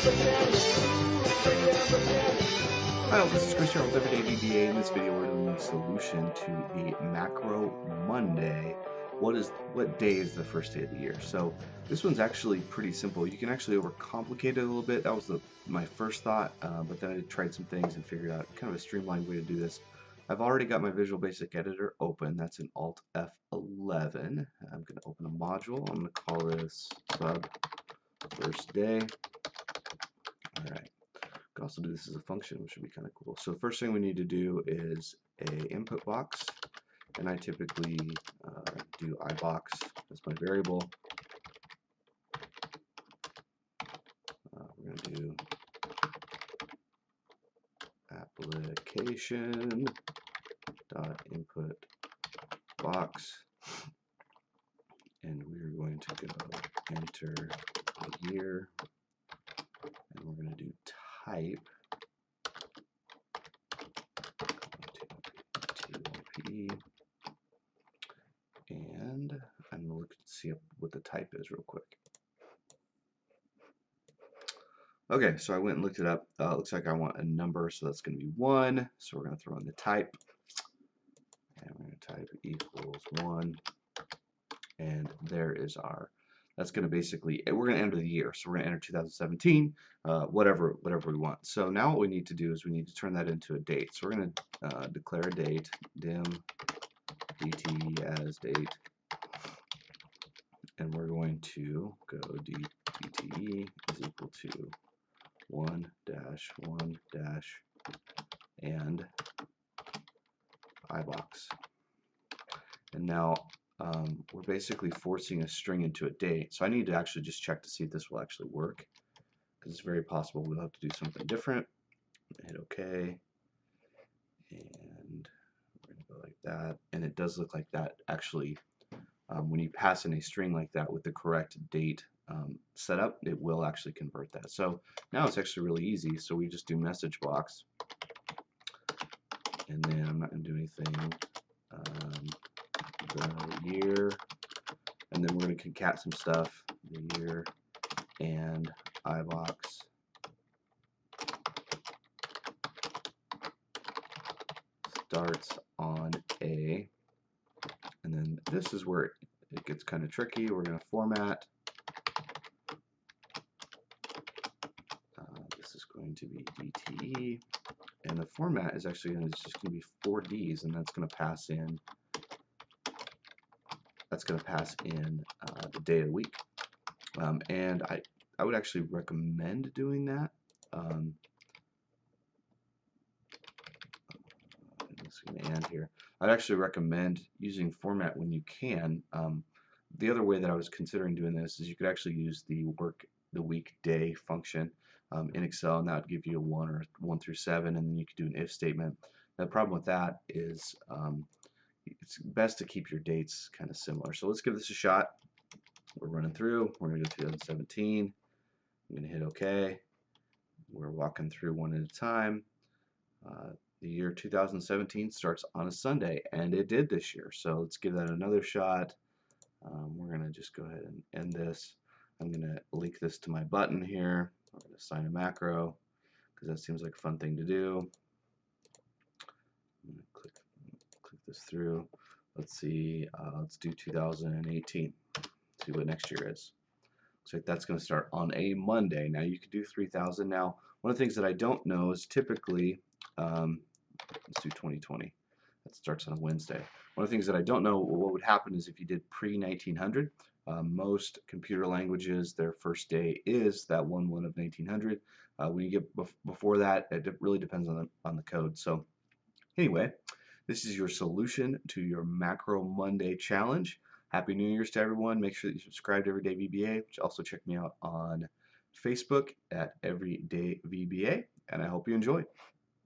Hi, this is Chris here with EverydayVBA. In this video, we're doing a solution to the Macro Monday. What day is the first day of the year? So this one's actually pretty simple. You can actually overcomplicate it a little bit. That was my first thought, but then I tried some things and figured out kind of a streamlined way to do this. I've already got my Visual Basic Editor open. That's an Alt F11. I'm going to open a module. I'm going to call this sub first day. All right. You can also do this as a function, which would be kind of cool. So the first thing we need to do is a input box, and I typically do ibox as my variable. We're going to do Application.InputBox, and we're going to go enter the year, and we're going to do type TLP, and I'm going to look to see what the type is real quick. Okay, so I went and looked it up. Looks like I want a number, so that's going to be 1. So we're going to throw in the type, and we're going to type equals 1, and there is our. That's going to basically, we're going to enter the year, so we're going to enter 2017, whatever we want. So now what we need to do is we need to turn that into a date. So we're going to declare a date, dim dt as date, and we're going to go dte is equal to 1 dash 1 dash and ibox. And now we're basically forcing a string into a date. So I need to actually just check to see if this will actually work, because it's very possible we'll have to do something different. Hit OK, and we're going to go like that. And it does look like that actually, when you pass in a string like that with the correct date setup, it will actually convert that. So now it's actually really easy. So we just do MsgBox, and then I'm not going to do anything. The year, and then we're going to concat some stuff. The year and ibox starts on A, and then this is where it gets kind of tricky. We're going to format. This is going to be DTE, and the format is actually just going to be 4 Ds, and that's going to pass in. The day of the week, and I would actually recommend doing that. This is going to end here. I'd actually recommend using format when you can. The other way that I was considering doing this is you could actually use the week day function in Excel, and that would give you a 1 or 1 through 7, and then you could do an if statement. Now, the problem with that is it's best to keep your dates kind of similar. So let's give this a shot. We're running through. We're going to go 2017. I'm going to hit OK. We're walking through one at a time. The year 2017 starts on a Sunday, and it did this year. So let's give that another shot. We're going to just go ahead and end this. I'm going to link this to my button here. I'm going to assign a macro because that seems like a fun thing to do. I'm going to click this through. Let's see, let's do 2018. See what next year is. Looks like that's going to start on a Monday. Now you could do 3000. Now one of the things that I don't know is typically, let's do 2020. That starts on a Wednesday. One of the things that I don't know what would happen is if you did pre-1900. Most computer languages, their first day is that 1/1 of 1900. When you get before that, it really depends on the code. So anyway, this is your solution to your Macro Monday challenge. Happy New Year's to everyone. Make sure that you subscribe to EverydayVBA. Also check me out on Facebook at EverydayVBA, and I hope you enjoy.